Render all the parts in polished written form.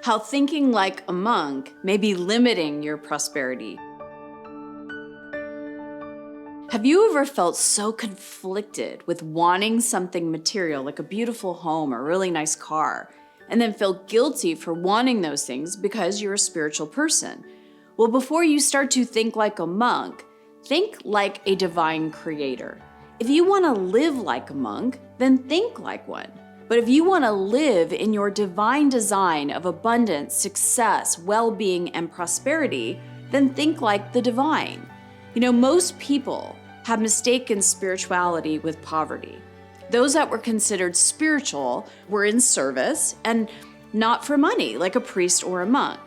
how thinking like a monk may be limiting your prosperity. Have you ever felt so conflicted with wanting something material like a beautiful home or a really nice car, and then feel guilty for wanting those things because you're a spiritual person? Well, before you start to think like a monk, think like a divine creator. If you want to live like a monk, then think like one. But if you want to live in your divine design of abundance, success, well-being, and prosperity, then think like the divine. You know, most people have mistaken spirituality with poverty. Those that were considered spiritual were in service and not for money, like a priest or a monk.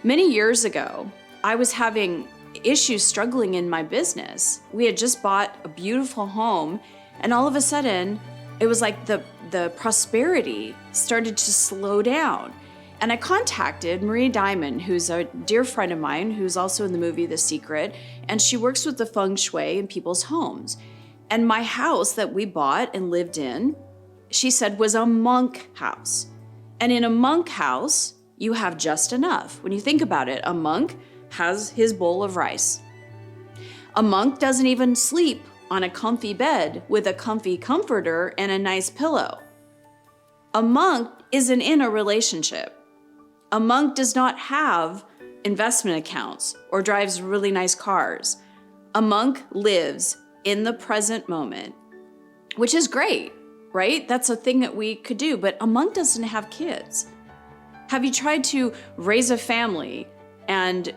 Many years ago, I was having issues struggling in my business. We had just bought a beautiful home, and all of a sudden, it was like the prosperity started to slow down. And I contacted Marie Diamond, who's a dear friend of mine, who's also in the movie The Secret, and she works with the feng shui in people's homes. And my house that we bought and lived in, she said, was a monk house. And in a monk house, you have just enough. When you think about it, a monk has his bowl of rice. A monk doesn't even sleep on a comfy bed with a comfy comforter and a nice pillow. A monk isn't in a relationship. A monk does not have investment accounts or drives really nice cars. A monk lives in the present moment, which is great, right? That's a thing that we could do, but a monk doesn't have kids. Have you tried to raise a family and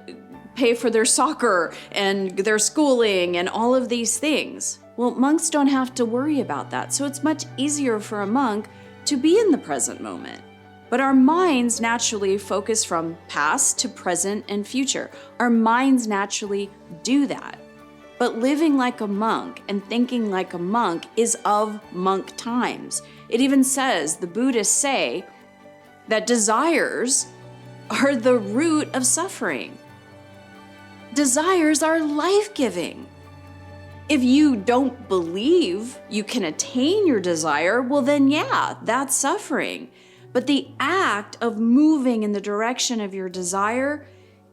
pay for their soccer and their schooling and all of these things? Well, monks don't have to worry about that, so it's much easier for a monk to be in the present moment. But our minds naturally focus from past to present and future. Our minds naturally do that. But living like a monk and thinking like a monk is of monk times. It even says, the Buddhists say, that desires are the root of suffering. Desires are life-giving. If you don't believe you can attain your desire, well then yeah, that's suffering. But the act of moving in the direction of your desire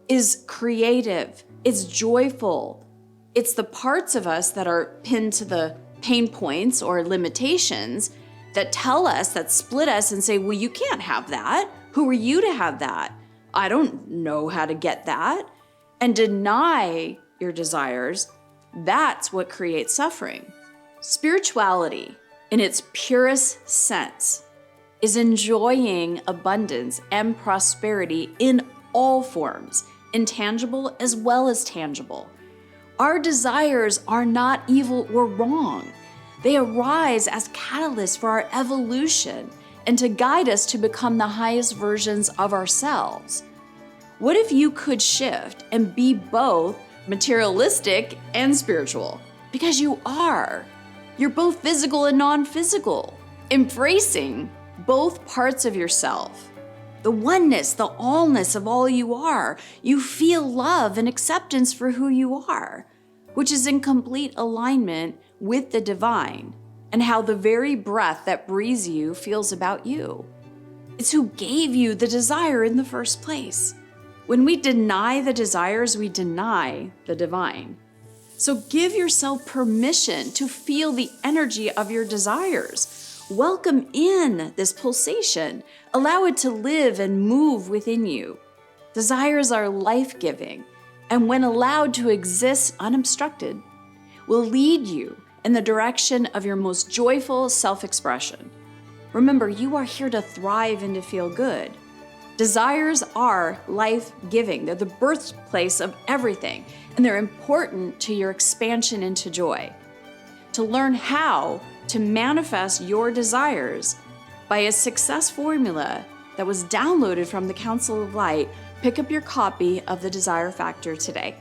is creative, it's joyful. It's the parts of us that are pinned to the pain points or limitations that tell us, that split us and say, well, you can't have that. Who are you to have that? I don't know how to get that. And deny your desires, that's what creates suffering. Spirituality, in its purest sense, is enjoying abundance and prosperity in all forms, intangible as well as tangible. Our desires are not evil or wrong. They arise as catalysts for our evolution and to guide us to become the highest versions of ourselves. What if you could shift and be both materialistic and spiritual? Because you are. You're both physical and non-physical, embracing both parts of yourself. The oneness, the allness of all you are. You feel love and acceptance for who you are, which is in complete alignment with the divine and how the very breath that breathes you feels about you. It's who gave you the desire in the first place. When we deny the desires, we deny the divine. So give yourself permission to feel the energy of your desires. Welcome in this pulsation. Allow it to live and move within you. Desires are life-giving, and when allowed to exist unobstructed, will lead you in the direction of your most joyful self-expression. Remember, you are here to thrive and to feel good. Desires are life-giving. They're the birthplace of everything, and they're important to your expansion into joy. To learn how to manifest your desires by a success formula that was downloaded from the Council of Light, pick up your copy of The Desire Factor today.